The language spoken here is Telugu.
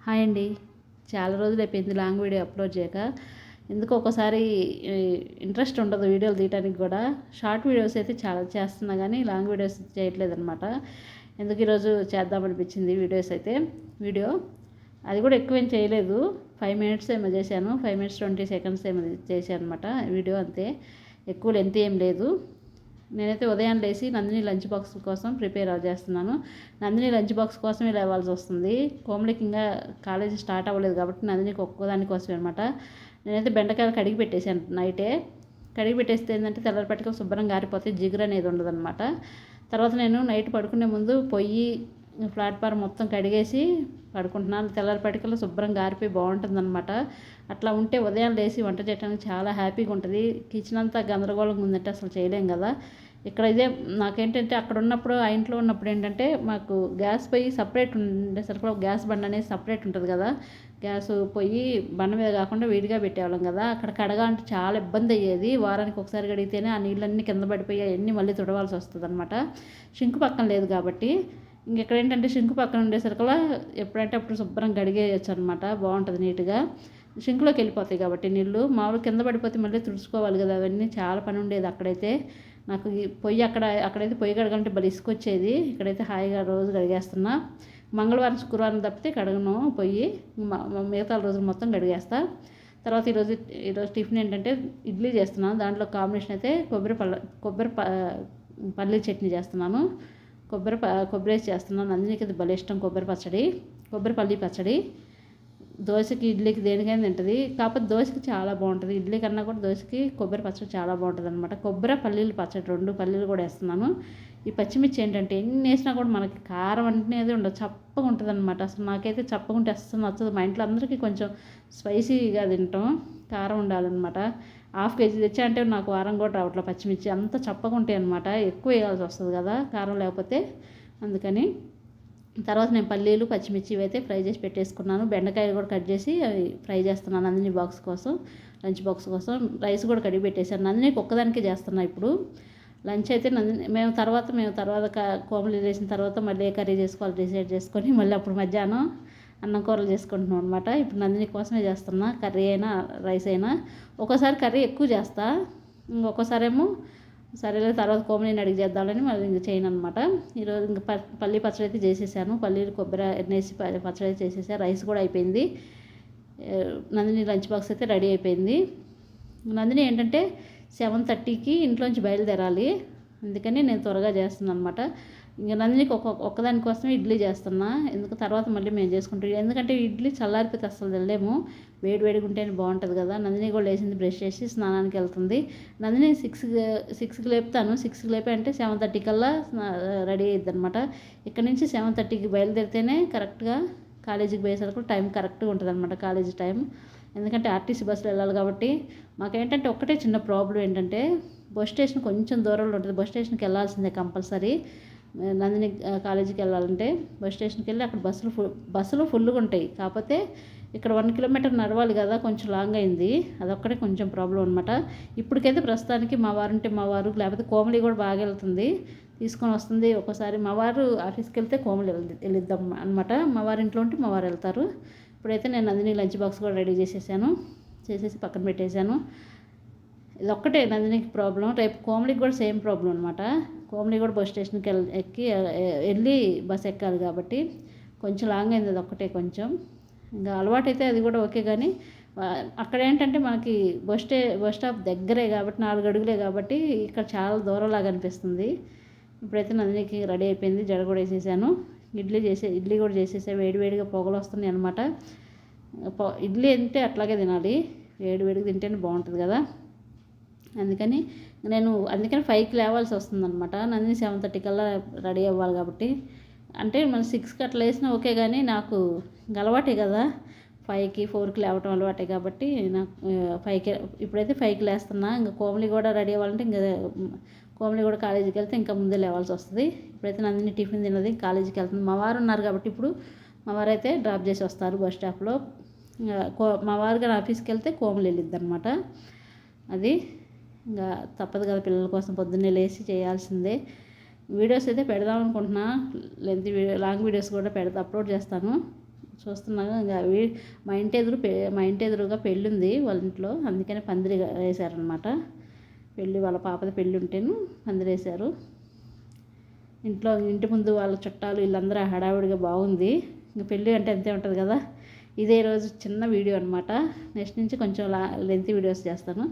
హాయ్ అండి. చాలా రోజులు అయిపోయింది లాంగ్ వీడియో అప్లోడ్ చేయక. ఎందుకో ఒక్కోసారి ఇంట్రెస్ట్ ఉండదు వీడియోలు తీయడానికి కూడా. షార్ట్ వీడియోస్ అయితే చాలా చేస్తున్నా కానీ లాంగ్ వీడియోస్ చేయట్లేదనమాట. ఎందుకు ఈరోజు చేద్దామనిపించింది వీడియో అది కూడా ఎక్కువేం చేయలేదు. 5 మినిట్స్ ఏమో చేశాను. 5 మినిట్స్ 20 సెకండ్స్ ఏమో చేశాను అనమాట వీడియో, అంతే. ఎక్కువ లెంత్ ఏం లేదు. నేనైతే ఉదయం లేచి నందిని లంచ్ బాక్స్ కోసం ప్రిపేర్ చేస్తున్నాను. నందిని లంచ్ బాక్స్ కోసమే లేవాల్సి వస్తుంది. కోమలికి ఇంకా కాలేజీ స్టార్ట్ అవ్వలేదు కాబట్టి నందినికి ఒక్కదాని కోసమే అనమాట. నేనైతే బెండకాయలు కడిగి పెట్టేశాను నైటే. కడిగి పెట్టేస్తే ఏంటంటే తెల్లరిపట్టుకు శుభ్రంగా ఆరిపోతే జిగురు అనేది ఉండదన్నమాట. తర్వాత నేను నైట్ పడుకునే ముందు పొయ్యి ప్లాట్ఫారం మొత్తం కడిగేసి పడుకుంటున్నాను. తెల్లరిపట్టుకలు శుభ్రంగా ఆరిపోయి బాగుంటుందన్నమాట. అట్లా ఉంటే ఉదయం లేచి వంట చేయడానికి చాలా హ్యాపీగా ఉంటుంది. కిచెన్ అంతా గందరగోళంగా ఉందంటే అసలు చేయలేం కదా. ఇక్కడ ఇదే నాకేంటంటే అక్కడ ఉన్నప్పుడు ఆ ఇంట్లో ఉన్నప్పుడు ఏంటంటే మాకు గ్యాస్ పొయ్యి సపరేట్ ఉండేసరికి గ్యాస్ బండ అనేది సపరేట్ ఉంటుంది కదా. గ్యాస్ పొయ్యి బండ మీద కాకుండా విడిగా పెట్టేవాళ్ళం కదా. అక్కడ కడగాలంటే చాలా ఇబ్బంది అయ్యేది. వారానికి ఒకసారి కడిగితేనే ఆ నీళ్ళన్నీ కింద పడిపోయి అవన్నీ మళ్ళీ తుడవాల్సి వస్తుంది అనమాట. షింకు పక్కన లేదు కాబట్టి. ఇంకెక్కడ ఏంటంటే షింకు పక్కన ఉండేసరికల్లా ఎప్పుడంటే అప్పుడు శుభ్రం కడిగేయచ్చు అనమాట. బాగుంటుంది నీట్గా. షింకులోకి వెళ్ళిపోతాయి కాబట్టి నీళ్ళు మామూలు కింద పడిపోతే మళ్ళీ తుడుచుకోవాలి కదా. అవన్నీ చాలా పని ఉండేది అక్కడైతే. నాకు ఈ పొయ్యి అక్కడైతే పొయ్యి కడగాలంటే భలే ఇసుకొచ్చేది. ఇక్కడైతే హాయిగా రోజు కడిగేస్తున్నా. మంగళవారం శుక్రవారం తప్పితే కడగను పొయ్యి. మిగతా రోజులు మొత్తం కడిగేస్తా. తర్వాత ఈరోజు టిఫిన్ ఏంటంటే ఇడ్లీ చేస్తున్నాను. దాంట్లో కాంబినేషన్ అయితే పల్లీ చట్నీ చేస్తున్నాను. కొబ్బరి వేసి చేస్తున్నాను. అందుకే ఇది భలే ఇష్టం కొబ్బరి పల్లీ పచ్చడి. దోశకి ఇడ్లీకి దేనికైనా తింటుంది. కాకపోతే దోశకి చాలా బాగుంటుంది. ఇడ్లీ కన్నా కూడా దోశకి కొబ్బరి పచ్చడి చాలా బాగుంటుంది అనమాట. కొబ్బరి పల్లీలు పచ్చడి 2 పల్లీలు కూడా వేస్తున్నాను. ఈ పచ్చిమిర్చి ఏంటంటే ఎన్ని వేసినా కూడా మనకి కారం అనేది ఉండదు, చప్పగా ఉంటుంది అనమాట. అసలు నాకైతే చప్పగా ఉంటే అస్సలు నచ్చదు. మా ఇంట్లో అందరికీ కొంచెం స్పైసీగా తింటాం, కారం ఉండాలన్నమాట. 1/2 కేజీ తెచ్చా అంటే నాకు వారం కూడా రావట్లేదు. పచ్చిమిర్చి అంత చప్పగా ఉంటాయి అనమాట. ఎక్కువ వేయాల్సి వస్తుంది కదా కారం లేకపోతే, అందుకని. తర్వాత నేను పల్లీలు పచ్చిమిర్చి అయితే ఫ్రై చేసి పెట్టేసుకున్నాను. బెండకాయలు కూడా కట్ చేసి అవి ఫ్రై చేస్తున్నాను నందిని లంచ్ బాక్స్ కోసం. రైస్ కూడా కడిగి పెట్టేశాను. నందినికి ఒక్కదానికే చేస్తున్నా ఇప్పుడు లంచ్ అయితే. మేము తర్వాత కోమలి వేసిన తర్వాత మళ్ళీ ఏ కర్రీ చేసుకోవాలి డిసైడ్ చేసుకొని మళ్ళీ అప్పుడు మధ్యాహ్నం అన్నం కూరలు చేసుకుంటున్నాం అనమాట. ఇప్పుడు నందిని కోసమే చేస్తున్నా. కర్రీ అయినా రైస్ అయినా ఒక్కోసారి కర్రీ ఎక్కువ చేస్తా, ఇంకొకసారి ఏమో సరేలే తర్వాత కోమలిని అడిగి చేద్దామని మళ్ళీ ఇంక చేయను అనమాట. ఈరోజు ఇంక పల్లీ పచ్చడి అయితే చేసేసాను. పల్లీలు కొబ్బరి వేసి పచ్చడి అయితే చేసేసాను. రైస్ కూడా అయిపోయింది. నందిని లంచ్ బాక్స్ అయితే రెడీ అయిపోయింది. నందిని ఏంటంటే 7:30కి ఇంట్లోంచి బయలుదేరాలి. అందుకని నేను త్వరగా చేస్తున్నాను అనమాట. ఇంకా నందినికి ఒక్కదాని కోసమే ఇడ్లీ చేస్తున్నా. ఎందుకు తర్వాత మళ్ళీ మేము చేసుకుంటాం. ఎందుకంటే ఇడ్లీ చల్లారిపోతే అసలు వెళ్ళలేము. వేడిగా ఉంటేనే బాగుంటుంది కదా. నందిని కూడా లేచింది, బ్రష్ చేసి స్నానానికి వెళ్తుంది. నందిని 6కి లేపుతాను. 6కి లేపి అంటే 7:30 కల్లా రెడీ అయ్యిద్ది అనమాట. ఇక్కడ నుంచి 7:30కి బయలుదేరితేనే కరెక్ట్గా కాలేజీకి పోయేసరికి టైం కరెక్ట్గా ఉంటుంది అనమాట, కాలేజీ టైం. ఎందుకంటే ఆర్టీసీ బస్సులో వెళ్ళాలి కాబట్టి. మాకేంటంటే ఒకటే చిన్న ప్రాబ్లం ఏంటంటే బస్ స్టేషన్ కొంచెం దూరంలో ఉంటుంది. బస్ స్టేషన్కి వెళ్ళాల్సిందే కంపల్సరీ. నందిని కాలేజీకి వెళ్ళాలంటే బస్ స్టేషన్కి వెళ్ళి అక్కడ బస్సులు ఫుల్గా ఉంటాయి. కాకపోతే ఇక్కడ 1 కిలోమీటర్ నడవాలి కదా, కొంచెం లాంగ్ అయింది. అదొక్కటే కొంచెం ప్రాబ్లం అనమాట. ఇప్పటికైతే ప్రస్తుతానికి మా వారు లేకపోతే కోమలి కూడా బాగా వెళ్తుంది, తీసుకొని వస్తుంది. ఒక్కోసారి మా వారు ఆఫీస్కి వెళ్తే కోమలి వెళ్ళిద్దాం అనమాట. మా వారి ఇంట్లో ఉంటే మా వారు వెళ్తారు. ఇప్పుడైతే నేను నందిని లంచ్ బాక్స్ కూడా రెడీ చేసేసి పక్కన పెట్టేశాను. ఇది ఒక్కటే నందినికి ప్రాబ్లం. రేపు కోమలికి కూడా సేమ్ ప్రాబ్లం అనమాట. కోమలి కూడా బస్ స్టేషన్కి వెళ్ళి బస్ ఎక్కాలి కాబట్టి కొంచెం లాంగ్ అయింది. అది ఒక్కటే కొంచెం. ఇంకా అలవాటు అయితే అది కూడా ఓకే. కానీ అక్కడ ఏంటంటే మనకి బస్ స్టాప్ దగ్గరే కాబట్టి 4 అడుగులే కాబట్టి ఇక్కడ చాలా దూరంలాగా అనిపిస్తుంది. ఇప్పుడైతే నందినికి రెడీ అయిపోయింది. జడ కూడా వేసేసాను. ఇడ్లీ కూడా చేసేసా. వేడిగా పొగలు వస్తున్నాయి అనమాట. ఇడ్లీ అంటే అట్లాగే తినాలి, వేడిగా తింటేనే బాగుంటుంది కదా. అందుకని 5కి లేవాల్సి వస్తుంది అనమాట. నందిని 7:30 కల్లా రెడీ అవ్వాలి కాబట్టి. అంటే మనం 6కి అట్లా వేసినా ఓకే. కానీ నాకు అలవాటే కదా 5కి 4కి లేవటం అలవాటే కాబట్టి నాకు 5కి ఇప్పుడైతే 5కి లేస్తున్నా. ఇంకా కోమలి కూడా రెడీ అవ్వాలంటే కోమలి కూడా కాలేజీకి వెళ్తే ఇంకా ముందే లేవాల్సి వస్తుంది. ఇప్పుడైతే నందిని టిఫిన్ తిన్నది, కాలేజీకి వెళ్తుంది. మా వారు ఉన్నారు కాబట్టి ఇప్పుడు మా వారు అయితే డ్రాప్ చేసి వస్తారు బస్ స్టాప్లో. మా వారు గారు ఆఫీస్కి వెళ్తే కోమలి వెళ్ళిద్ది అనమాట. అది ఇంకా తప్పదు కదా, పిల్లల కోసం పొద్దున్నే లేచి చేయాల్సిందే. వీడియోస్ అయితే పెడదాం అనుకుంటున్నా. లాంగ్ వీడియోస్ కూడా అప్లోడ్ చేస్తాను. చూస్తున్నాను. ఇంకా అవి మా ఇంటి ఎదురుగా పెళ్ళి ఉంది వాళ్ళ ఇంట్లో, అందుకని పందిరి వేశారనమాట. వాళ్ళ పాపది పెళ్ళి ఉంటేను పందిరి వేశారు. ఇంటి ముందు వాళ్ళ చుట్టాలు వీళ్ళందరూ హడావిడిగా బాగుంది. ఇంకా పెళ్ళి అంటే అంతే ఉంటుంది కదా. ఇదే రోజు చిన్న వీడియో అనమాట. నెక్స్ట్ నుంచి కొంచెం లెంత్ వీడియోస్ చేస్తాను.